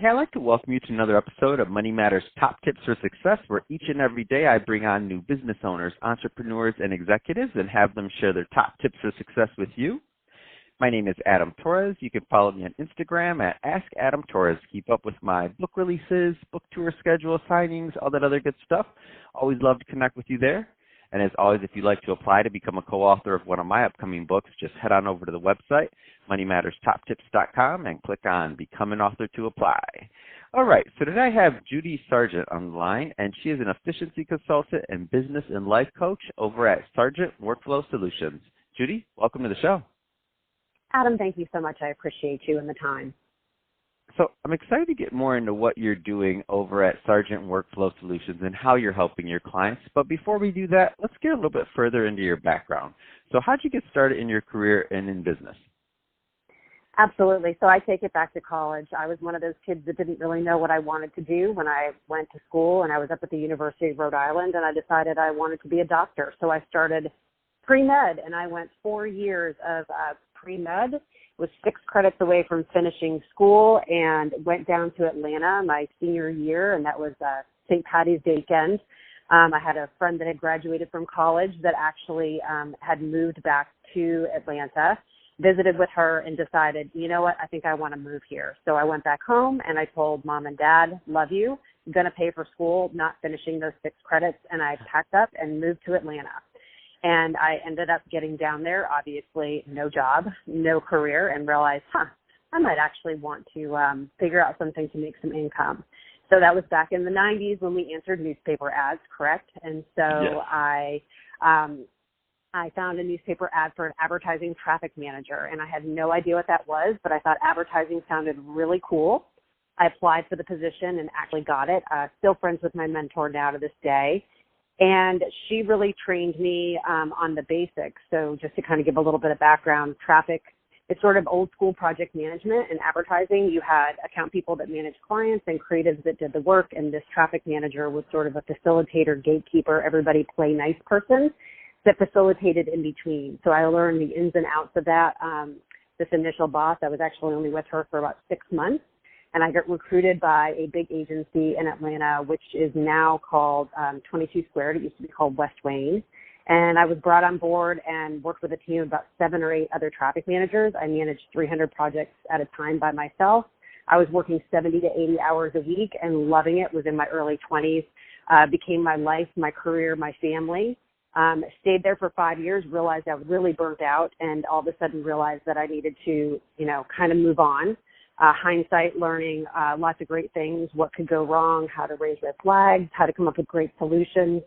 Hey, I'd like to welcome you to another episode of Money Matters Top Tips for Success, where each and every day I bring on new business owners, entrepreneurs, and executives and have them share their top tips for success with you. My name is Adam Torres. You can follow me on Instagram at AskAdamTorres. Keep up with my book releases, book tour schedule, signings, all that other good stuff. Always love to connect with you there. And as always, if you'd like to apply to become a co-author of one of my upcoming books, just head on over to the website, moneymatterstoptips.com, and click on Become an Author to apply. All right, so today I have Judy Sargent on the line, and she is an efficiency consultant and business and life coach over at Sargent Workflow Solutions. Judy, welcome to the show. Adam, thank you so much. I appreciate you and the time. So I'm excited to get more into what you're doing over at Sargent Workflow Solutions and how you're helping your clients. But before we do that, let's get a little bit further into your background. So how'd you get started in your career and in business? Absolutely. So I take it back to college. I was one of those kids that didn't really know what I wanted to do when I went to school, and I was up at the University of Rhode Island, and I decided I wanted to be a doctor. So I started pre-med, and I went 4 years of pre-med. Was 6 credits away from finishing school and went down to Atlanta my senior year, and that was St. Patty's Day weekend. I had a friend that had graduated from college that actually had moved back to Atlanta, visited with her, and decided, you know what, I think I want to move here. So I went back home, and I told Mom and Dad, love you, I'm going to pay for school, not finishing those 6 credits, and I packed up and moved to Atlanta. And I ended up getting down there, obviously no job, no career, and realized, I might actually want to figure out something to make some income. So that was back in the 90s when we answered newspaper ads, correct? And so yes. I found a newspaper ad for an advertising traffic manager, and I had no idea what that was, but I thought advertising sounded really cool. I applied for the position and actually got it. Still friends with my mentor now to this day. And she really trained me on the basics. So just to kind of give a little bit of background, traffic, it's sort of old school project management and advertising. You had account people that managed clients and creatives that did the work. And this traffic manager was sort of a facilitator, gatekeeper, everybody play nice person that facilitated in between. So I learned the ins and outs of that. This initial boss, I was actually only with her for about 6 months. And I got recruited by a big agency in Atlanta, which is now called 22 Squared. It used to be called West Wayne. And I was brought on board and worked with a team of about 7 or 8 other traffic managers. I managed 300 projects at a time by myself. I was working 70 to 80 hours a week and loving it. Was in my early 20s. Became my life, my career, my family. Stayed there for 5 years, realized I was really burnt out, and all of a sudden realized that I needed to, kind of move on. Hindsight learning, lots of great things, what could go wrong, how to raise red flags, how to come up with great solutions,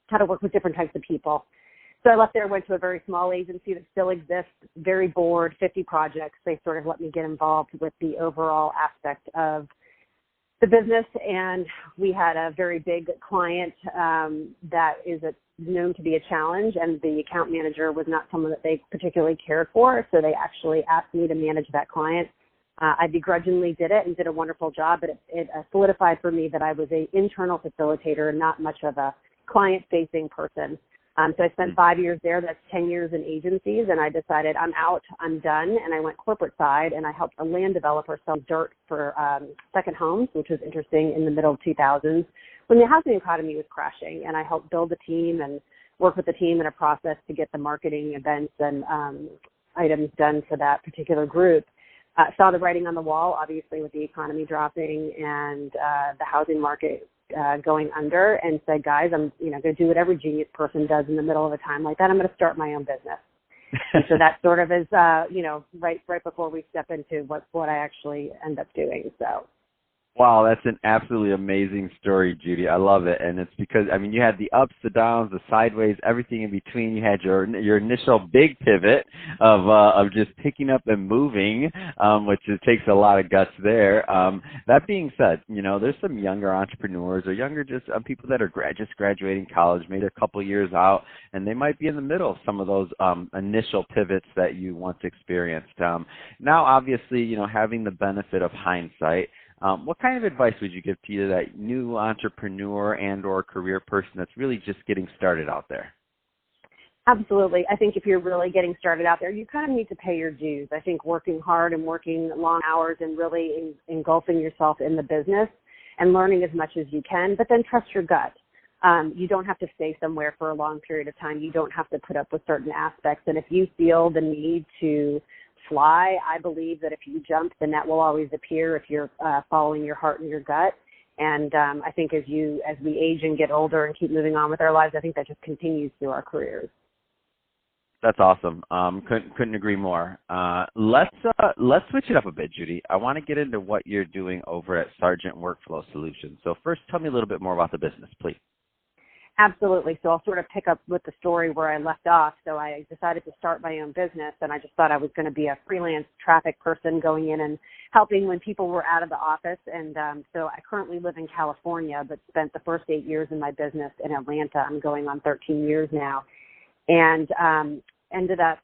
how to work with different types of people. So I left there, went to a very small agency that still exists, very bored, 50 projects. They sort of let me get involved with the overall aspect of the business. And we had a very big client that is known to be a challenge, and the account manager was not someone that they particularly cared for. So they actually asked me to manage that client. I begrudgingly did it and did a wonderful job, but it solidified for me that I was an internal facilitator and not much of a client-facing person. So I spent 5 years there. That's 10 years in agencies, and I decided I'm out, I'm done, and I went corporate side, and I helped a land developer sell dirt for second homes, which was interesting in the middle 2000s when the housing economy was crashing, and I helped build a team and work with the team in a process to get the marketing events and items done for that particular group. Saw the writing on the wall, obviously, with the economy dropping and the housing market going under, and said, guys, I'm going to do what every genius person does in the middle of a time like that. I'm going to start my own business. And so that sort of is, right before we step into what I actually end up doing. So. Wow, that's an absolutely amazing story, Judy. I love it. And it's because, you had the ups, the downs, the sideways, everything in between. You had your initial big pivot of just picking up and moving, which takes a lot of guts there. That being said, there's some younger entrepreneurs or younger just people that are just graduating college, maybe a couple years out, and they might be in the middle of some of those initial pivots that you once experienced. Now, obviously, having the benefit of hindsight, what kind of advice would you give to either that new entrepreneur and or career person that's really just getting started out there? Absolutely. I think if you're really getting started out there, you kind of need to pay your dues. I think working hard and working long hours and really engulfing yourself in the business and learning as much as you can, but then trust your gut. You don't have to stay somewhere for a long period of time. You don't have to put up with certain aspects. And if you feel the need to fly, I believe that if you jump, the net will always appear if you're following your heart and your gut. And I think as we age and get older and keep moving on with our lives, I think that just continues through our careers. That's awesome. Couldn't agree more. Let's switch it up a bit, Judy. I want to get into what you're doing over at Sargent Workflow Solutions. So first, tell me a little bit more about the business, please. Absolutely. So I'll sort of pick up with the story where I left off. So I decided to start my own business, and I just thought I was going to be a freelance traffic person going in and helping when people were out of the office. And so I currently live in California, but spent the first 8 years in my business in Atlanta. I'm going on 13 years now. And ended up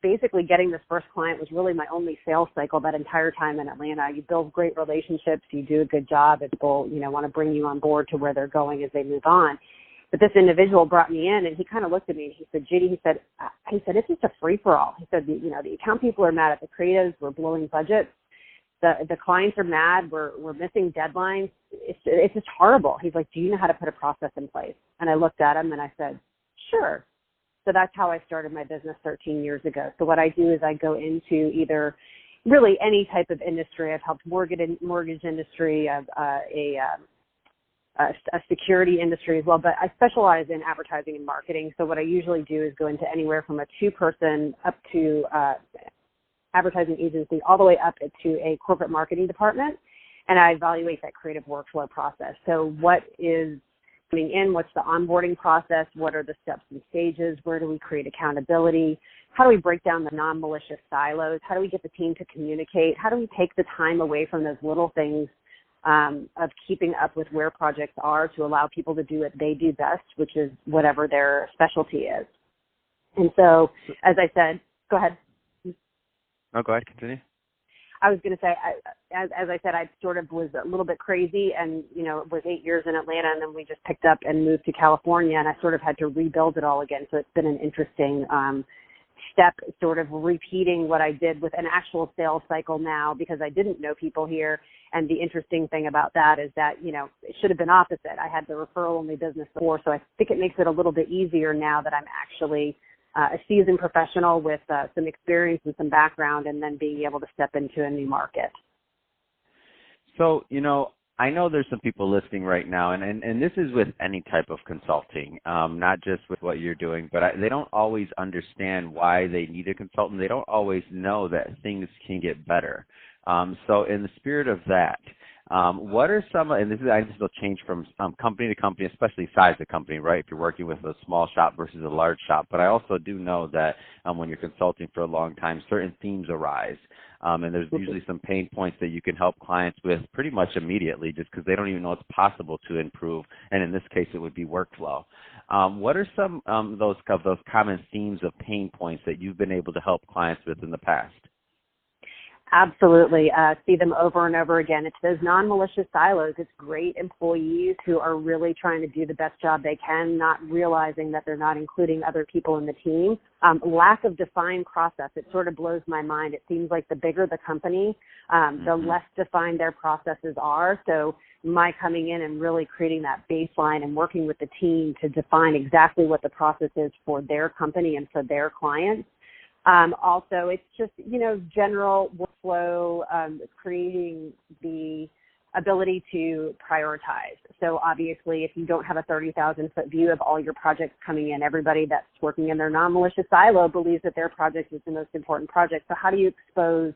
basically getting this first client was really my only sales cycle that entire time in Atlanta. You build great relationships, you do a good job, and people, want to bring you on board to where they're going as they move on. But this individual brought me in, and he kind of looked at me and he said, Judy, he said, it's just a free-for-all. He said, the account people are mad at the creatives, we're blowing budgets. The clients are mad, we're missing deadlines. It's just horrible. He's like, do you know how to put a process in place? And I looked at him and I said, sure. So that's how I started my business 13 years ago. So what I do is I go into either really any type of industry. I've helped mortgage industry, a security industry as well, but I specialize in advertising and marketing. So what I usually do is go into anywhere from a 2-person up to advertising agency all the way up to a corporate marketing department, and I evaluate that creative workflow process. So what is coming in, what's the onboarding process, what are the steps and stages, where do we create accountability, how do we break down the non-malicious silos, how do we get the team to communicate, how do we take the time away from those little things of keeping up with where projects are to allow people to do what they do best, which is whatever their specialty is. And so, as I said, go ahead. No, go ahead, continue. I was going to say, as I said, I sort of was a little bit crazy and, it was 8 years in Atlanta, and then we just picked up and moved to California, and I sort of had to rebuild it all again. So it's been an interesting step, sort of repeating what I did with an actual sales cycle now, because I didn't know people here. And the interesting thing about that is that, it should have been opposite. I had the referral-only business before, so I think it makes it a little bit easier now that I'm actually a seasoned professional with some experience and some background, and then being able to step into a new market. So, I know there's some people listening right now, and this is with any type of consulting, not just with what you're doing, but they don't always understand why they need a consultant. They don't always know that things can get better. So in the spirit of that, what are some, and this will change from company to company, especially size of company, right? If you're working with a small shop versus a large shop. But I also do know that when you're consulting for a long time, certain themes arise. And there's usually some pain points that you can help clients with pretty much immediately, just because they don't even know it's possible to improve. And in this case, it would be workflow. What are some of those common themes of pain points that you've been able to help clients with in the past? Absolutely. See them over and over again. It's those non-malicious silos. It's great employees who are really trying to do the best job they can, not realizing that they're not including other people in the team. Lack of defined process. It sort of blows my mind. It seems like the bigger the company, the less defined their processes are. So my coming in and really creating that baseline and working with the team to define exactly what the process is for their company and for their clients. Also, it's just, general workflow, creating the ability to prioritize. So obviously, if you don't have a 30,000-foot view of all your projects coming in, everybody that's working in their non-malicious silo believes that their project is the most important project. So how do you expose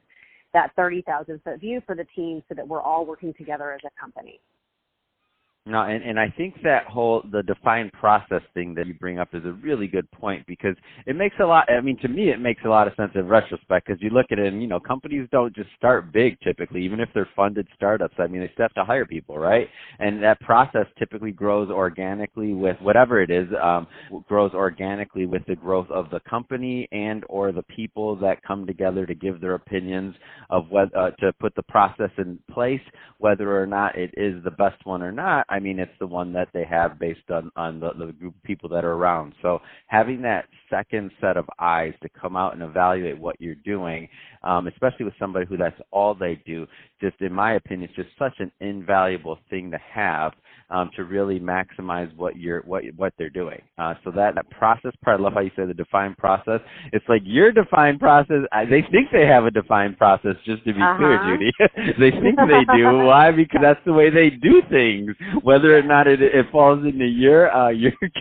that 30,000-foot view for the team so that we're all working together as a company? No, and I think that the defined process thing that you bring up is a really good point, because it makes to me, it makes a lot of sense in retrospect, because you look at it and, companies don't just start big typically, even if they're funded startups. They still have to hire people, right? And that process typically grows organically with whatever it is, grows organically with the growth of the company and or the people that come together to give their opinions of to put the process in place, whether or not it is the best one or not. I mean it's the one that they have based on the group of people that are around. So having that second set of eyes to come out and evaluate what you're doing, especially with somebody who that's all they do, just in my opinion, it's just such an invaluable thing to have to really maximize what they're doing. So that process part, I love how you say the defined process. It's like your defined process. They think they have a defined process, just to be clear, Judy. They think they do. Why? Because that's the way they do things. Whether or not it falls into your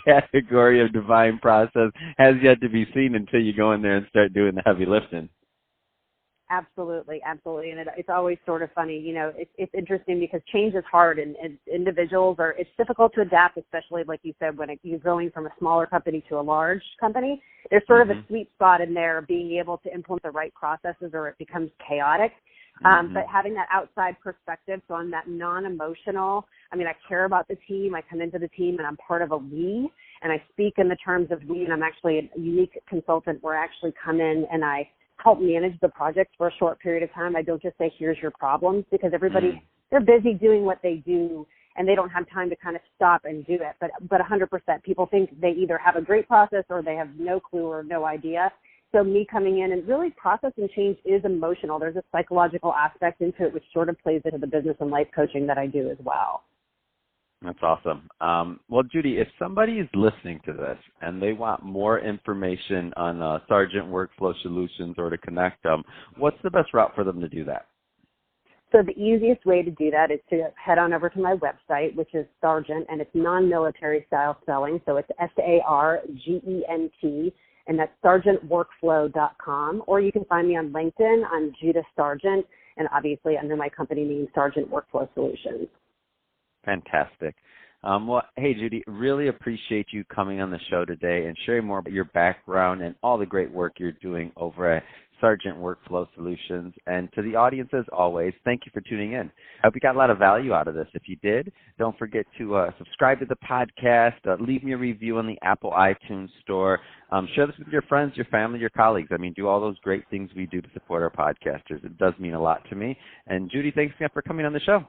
category of defined process has yet to be seen until you go in there and start doing the heavy lifting. Absolutely, absolutely. And it's always sort of funny, it's interesting because change is hard and individuals it's difficult to adapt, especially like you said, when you're going from a smaller company to a large company. There's sort of a sweet spot in there, being able to implement the right processes or it becomes chaotic. But having that outside perspective, so I'm that non-emotional, I care about the team. I come into the team and I'm part of a we, and I speak in the terms of we, and I'm actually a unique consultant where I actually come in and I help manage the project for a short period of time. I don't just say, here's your problems, because everybody, they're busy doing what they do and they don't have time to kind of stop and do it. But 100%, people think they either have a great process or they have no clue or no idea. So me coming in and really process and change is emotional. There's a psychological aspect into it, which sort of plays into the business and life coaching that I do as well. That's awesome. Well, Judy, if somebody is listening to this and they want more information on Sargent Workflow Solutions or to connect them, what's the best route for them to do that? So the easiest way to do that is to head on over to my website, which is Sargent, and it's non-military style spelling. So it's SARGENT, and that's sargentworkflow.com. Or you can find me on LinkedIn. I'm Judy Sargent, and obviously under my company name, Sargent Workflow Solutions. Fantastic. Well, hey, Judy, really appreciate you coming on the show today and sharing more about your background and all the great work you're doing over at Sargent Workflow Solutions. And to the audience, as always, thank you for tuning in. I hope you got a lot of value out of this. If you did, don't forget to subscribe to the podcast, leave me a review on the Apple iTunes Store, share this with your friends, your family, your colleagues. Do all those great things we do to support our podcasters. It does mean a lot to me. And Judy, thanks again for coming on the show.